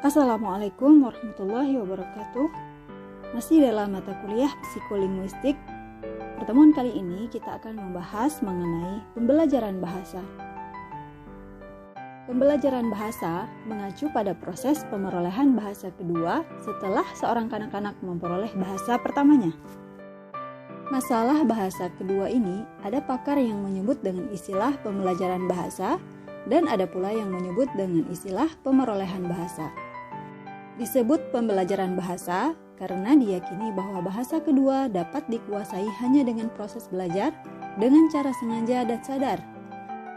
Assalamualaikum warahmatullahi wabarakatuh. Masih dalam mata kuliah psikolinguistik. Pertemuan kali ini kita akan membahas mengenai pembelajaran bahasa. Pembelajaran bahasa mengacu pada proses pemerolehan bahasa kedua setelah seorang kanak-kanak memperoleh bahasa pertamanya. Masalah bahasa kedua ini ada pakar yang menyebut dengan istilah pembelajaran bahasa dan ada pula yang menyebut dengan istilah pemerolehan bahasa. Disebut pembelajaran bahasa karena diyakini bahwa bahasa kedua dapat dikuasai hanya dengan proses belajar dengan cara sengaja dan sadar.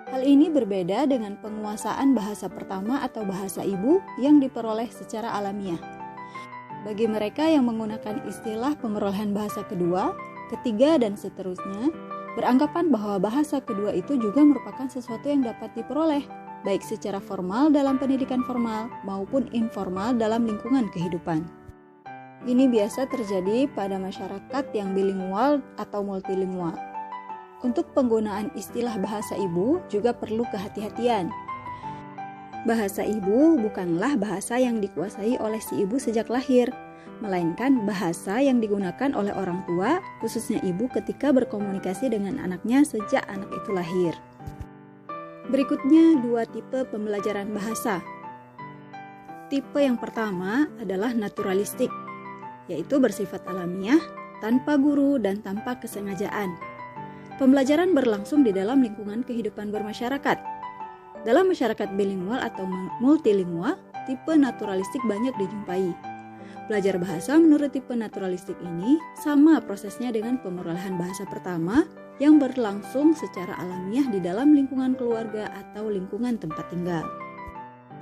Hal ini berbeda dengan penguasaan bahasa pertama atau bahasa ibu yang diperoleh secara alamiah. Bagi mereka yang menggunakan istilah pemerolehan bahasa kedua, ketiga, dan seterusnya, beranggapan bahwa bahasa kedua itu juga merupakan sesuatu yang dapat diperoleh, baik secara formal dalam pendidikan formal maupun informal dalam lingkungan kehidupan. Ini biasa terjadi pada masyarakat yang bilingual atau multilingual. Untuk penggunaan istilah bahasa ibu juga perlu kehati-hatian. Bahasa ibu bukanlah bahasa yang dikuasai oleh si ibu sejak lahir, melainkan bahasa yang digunakan oleh orang tua, khususnya ibu ketika berkomunikasi dengan anaknya sejak anak itu lahir. Berikutnya dua tipe pembelajaran bahasa. Tipe yang pertama adalah naturalistik, yaitu bersifat alamiah, tanpa guru dan tanpa kesengajaan. Pembelajaran berlangsung di dalam lingkungan kehidupan bermasyarakat. Dalam masyarakat bilingual atau multilingual, tipe naturalistik banyak dijumpai. Belajar bahasa menurut tipe naturalistik ini sama prosesnya dengan pemerolehan bahasa pertama yang berlangsung secara alamiah di dalam lingkungan keluarga atau lingkungan tempat tinggal.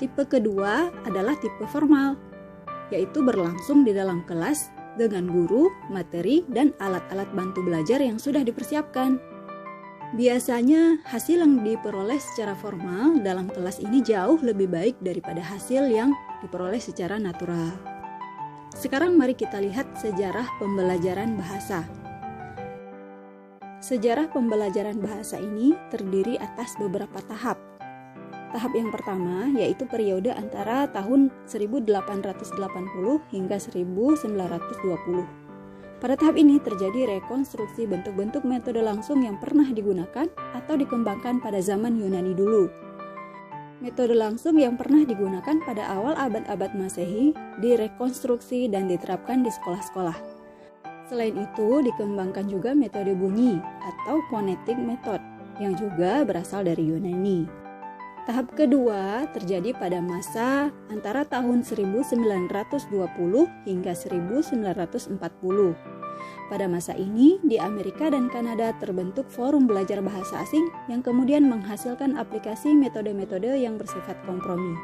Tipe kedua adalah tipe formal, yaitu berlangsung di dalam kelas dengan guru, materi, dan alat-alat bantu belajar yang sudah dipersiapkan. Biasanya hasil yang diperoleh secara formal dalam kelas ini jauh lebih baik daripada hasil yang diperoleh secara natural. Sekarang mari kita lihat sejarah pembelajaran bahasa. Sejarah pembelajaran bahasa ini terdiri atas beberapa tahap. Tahap yang pertama yaitu periode antara tahun 1880 hingga 1920. Pada tahap ini terjadi rekonstruksi bentuk-bentuk metode langsung yang pernah digunakan atau dikembangkan pada zaman Yunani dulu. Metode langsung yang pernah digunakan pada awal abad-abad Masehi direkonstruksi dan diterapkan di sekolah-sekolah. Selain itu, dikembangkan juga metode bunyi atau phonetic method yang juga berasal dari Yunani. Tahap kedua terjadi pada masa antara tahun 1920 hingga 1940. Pada masa ini, di Amerika dan Kanada terbentuk forum belajar bahasa asing yang kemudian menghasilkan aplikasi metode-metode yang bersifat kompromi.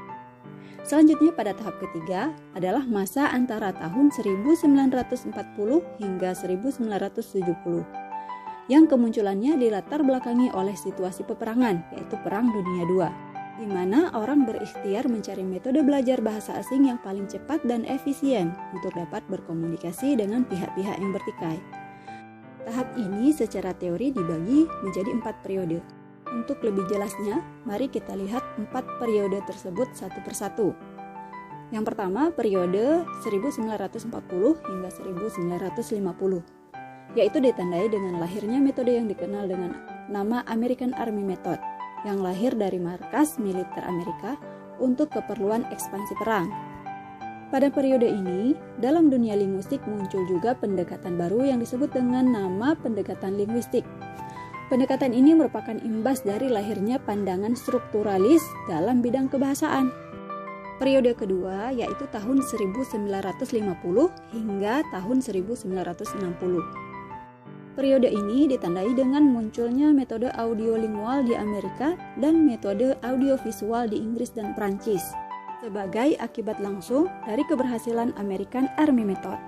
Selanjutnya pada tahap ketiga adalah masa antara tahun 1940 hingga 1970, yang kemunculannya dilatar belakangi oleh situasi peperangan, yaitu Perang Dunia II, di mana orang berikhtiar mencari metode belajar bahasa asing yang paling cepat dan efisien untuk dapat berkomunikasi dengan pihak-pihak yang bertikai. Tahap ini secara teori dibagi menjadi 4 periode. Untuk lebih jelasnya, mari kita lihat 4 periode tersebut satu persatu. Yang pertama, periode 1940 hingga 1950, yaitu ditandai dengan lahirnya metode yang dikenal dengan nama American Army Method, yang lahir dari markas militer Amerika untuk keperluan ekspansi perang. Pada periode ini, dalam dunia linguistik muncul juga pendekatan baru yang disebut dengan nama pendekatan linguistik. Pendekatan ini merupakan imbas dari lahirnya pandangan strukturalis dalam bidang kebahasaan. Periode kedua yaitu tahun 1950 hingga tahun 1960. Periode ini ditandai dengan munculnya metode audiolingual di Amerika dan metode audiovisual di Inggris dan Prancis sebagai akibat langsung dari keberhasilan American Army Method.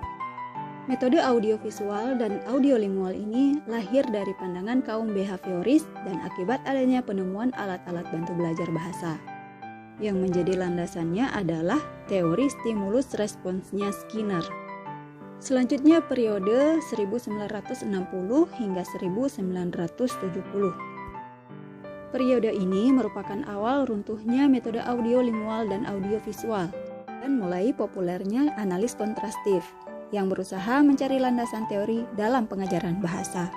Metode audiovisual dan audiolingual ini lahir dari pandangan kaum behavioris dan akibat adanya penemuan alat-alat bantu belajar bahasa. Yang menjadi landasannya adalah teori stimulus responsnya Skinner. Selanjutnya periode 1960 hingga 1970. Periode ini merupakan awal runtuhnya metode audiolingual dan audiovisual dan mulai populernya analis kontrastif yang berusaha mencari landasan teori dalam pengajaran bahasa.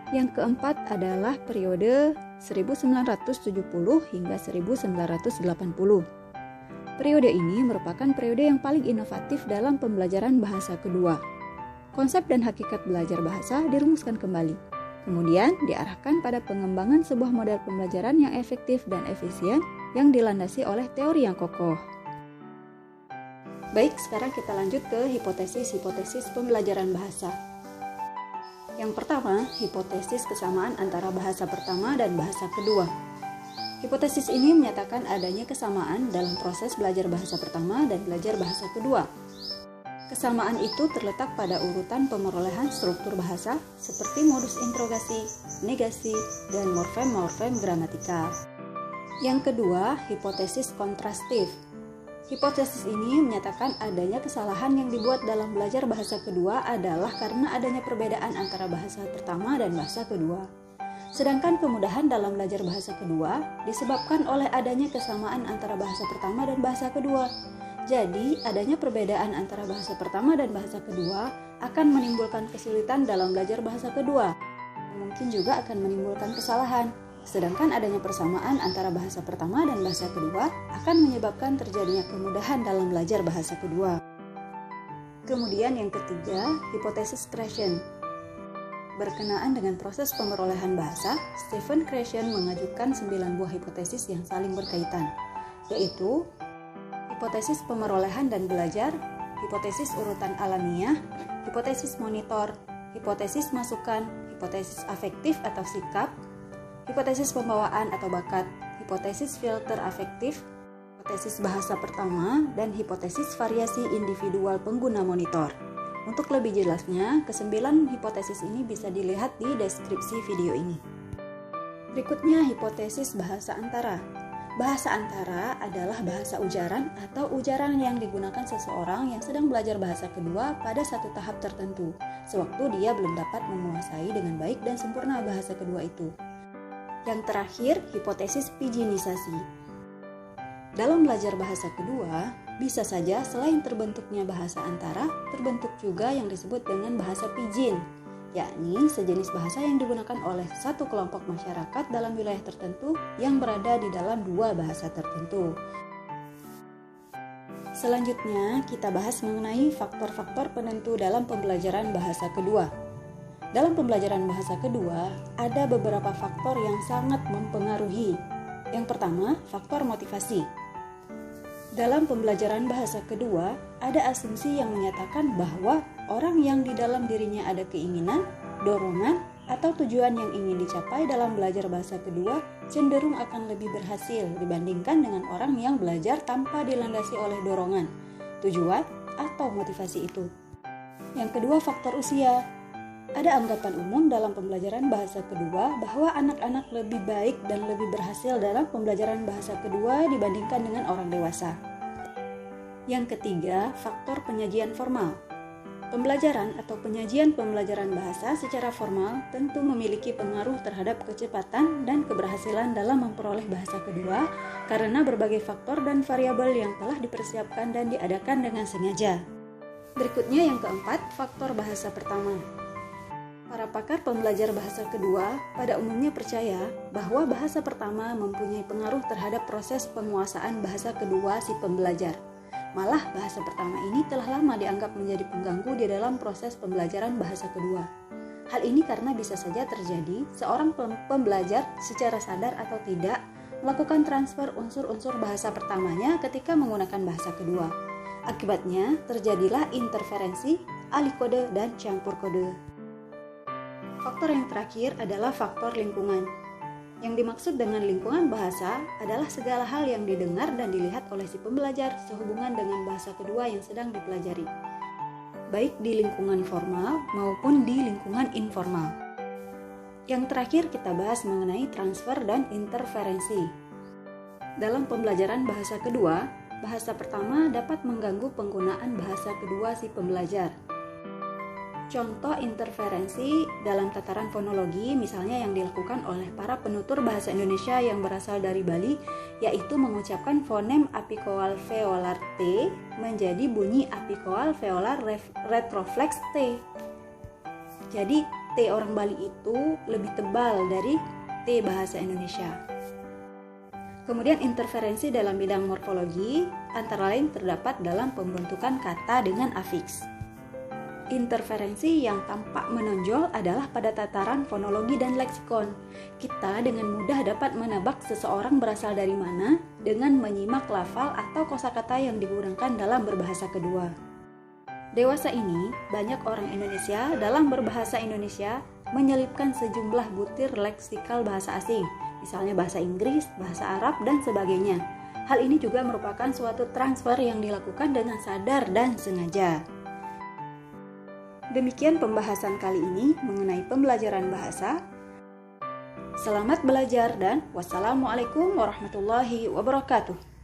Yang keempat adalah periode 1970 hingga 1980. Periode ini merupakan periode yang paling inovatif dalam pembelajaran bahasa kedua. Konsep dan hakikat belajar bahasa dirumuskan kembali. Kemudian diarahkan pada pengembangan sebuah model pembelajaran yang efektif dan efisien yang dilandasi oleh teori yang kokoh. Baik, sekarang kita lanjut ke hipotesis-hipotesis pembelajaran bahasa. Yang pertama, hipotesis kesamaan antara bahasa pertama dan bahasa kedua. Hipotesis ini menyatakan adanya kesamaan dalam proses belajar bahasa pertama dan belajar bahasa kedua. Kesamaan itu terletak pada urutan pemerolehan struktur bahasa seperti modus interogasi, negasi, dan morfem-morfem gramatikal. Yang kedua, hipotesis kontrastif. Hipotesis ini menyatakan adanya kesalahan yang dibuat dalam belajar bahasa kedua adalah karena adanya perbedaan antara bahasa pertama dan bahasa kedua. Sedangkan kemudahan dalam belajar bahasa kedua disebabkan oleh adanya kesamaan antara bahasa pertama dan bahasa kedua. Jadi, adanya perbedaan antara bahasa pertama dan bahasa kedua akan menimbulkan kesulitan dalam belajar bahasa kedua. Mungkin juga akan menimbulkan kesalahan. Sedangkan adanya persamaan antara bahasa pertama dan bahasa kedua akan menyebabkan terjadinya kemudahan dalam belajar bahasa kedua. Kemudian yang ketiga, hipotesis Krashen. Berkenaan dengan proses pemerolehan bahasa, Stephen Krashen mengajukan 9 buah hipotesis yang saling berkaitan, yaitu hipotesis pemerolehan dan belajar, hipotesis urutan alamiah, hipotesis monitor, hipotesis masukan, hipotesis afektif atau sikap, hipotesis pembawaan atau bakat, hipotesis filter afektif, hipotesis bahasa pertama, dan hipotesis variasi individual pengguna monitor. Untuk lebih jelasnya, ke-9 hipotesis ini bisa dilihat di deskripsi video ini. Berikutnya, hipotesis bahasa antara. Bahasa antara adalah bahasa ujaran atau ujaran yang digunakan seseorang yang sedang belajar bahasa kedua pada satu tahap tertentu, sewaktu dia belum dapat menguasai dengan baik dan sempurna bahasa kedua itu. Yang terakhir, hipotesis pijinisasi. Dalam belajar bahasa kedua, bisa saja selain terbentuknya bahasa antara, terbentuk juga yang disebut dengan bahasa pidgin, yakni sejenis bahasa yang digunakan oleh satu kelompok masyarakat dalam wilayah tertentu yang berada di dalam dua bahasa tertentu. Selanjutnya, kita bahas mengenai faktor-faktor penentu dalam pembelajaran bahasa kedua. Dalam pembelajaran bahasa kedua, ada beberapa faktor yang sangat mempengaruhi. Yang pertama, faktor motivasi. Dalam pembelajaran bahasa kedua, ada asumsi yang menyatakan bahwa orang yang di dalam dirinya ada keinginan, dorongan, atau tujuan yang ingin dicapai dalam belajar bahasa kedua cenderung akan lebih berhasil dibandingkan dengan orang yang belajar tanpa dilandasi oleh dorongan, tujuan, atau motivasi itu. Yang kedua, faktor usia. Ada anggapan umum dalam pembelajaran bahasa kedua bahwa anak-anak lebih baik dan lebih berhasil dalam pembelajaran bahasa kedua dibandingkan dengan orang dewasa. Yang ketiga, faktor penyajian formal. Pembelajaran atau penyajian pembelajaran bahasa secara formal tentu memiliki pengaruh terhadap kecepatan dan keberhasilan dalam memperoleh bahasa kedua karena berbagai faktor dan variabel yang telah dipersiapkan dan diadakan dengan sengaja. Berikutnya yang keempat, faktor bahasa pertama. Para pakar pembelajar bahasa kedua pada umumnya percaya bahwa bahasa pertama mempunyai pengaruh terhadap proses penguasaan bahasa kedua si pembelajar. Malah bahasa pertama ini telah lama dianggap menjadi pengganggu di dalam proses pembelajaran bahasa kedua. Hal ini karena bisa saja terjadi seorang pembelajar secara sadar atau tidak melakukan transfer unsur-unsur bahasa pertamanya ketika menggunakan bahasa kedua. Akibatnya terjadilah interferensi, alih kode, dan campur kode. Faktor yang terakhir adalah faktor lingkungan. Yang dimaksud dengan lingkungan bahasa adalah segala hal yang didengar dan dilihat oleh si pembelajar sehubungan dengan bahasa kedua yang sedang dipelajari, baik di lingkungan formal maupun di lingkungan informal. Yang terakhir kita bahas mengenai transfer dan interferensi. Dalam pembelajaran bahasa kedua, bahasa pertama dapat mengganggu penggunaan bahasa kedua si pembelajar. Contoh interferensi dalam tataran fonologi misalnya yang dilakukan oleh para penutur bahasa Indonesia yang berasal dari Bali, yaitu mengucapkan fonem apikoal veolar T menjadi bunyi apikoal veolar retroflex T. Jadi T orang Bali itu lebih tebal dari T bahasa Indonesia. Kemudian interferensi dalam bidang morfologi antara lain terdapat dalam pembentukan kata dengan afiks. Interferensi yang tampak menonjol adalah pada tataran fonologi dan leksikon. Kita dengan mudah dapat menebak seseorang berasal dari mana dengan menyimak lafal atau kosakata yang digunakan dalam berbahasa kedua. Dewasa ini, banyak orang Indonesia dalam berbahasa Indonesia menyelipkan sejumlah butir leksikal bahasa asing, misalnya bahasa Inggris, bahasa Arab, dan sebagainya. Hal ini juga merupakan suatu transfer yang dilakukan dengan sadar dan sengaja. Demikian pembahasan kali ini mengenai pembelajaran bahasa. Selamat belajar dan wassalamualaikum warahmatullahi wabarakatuh.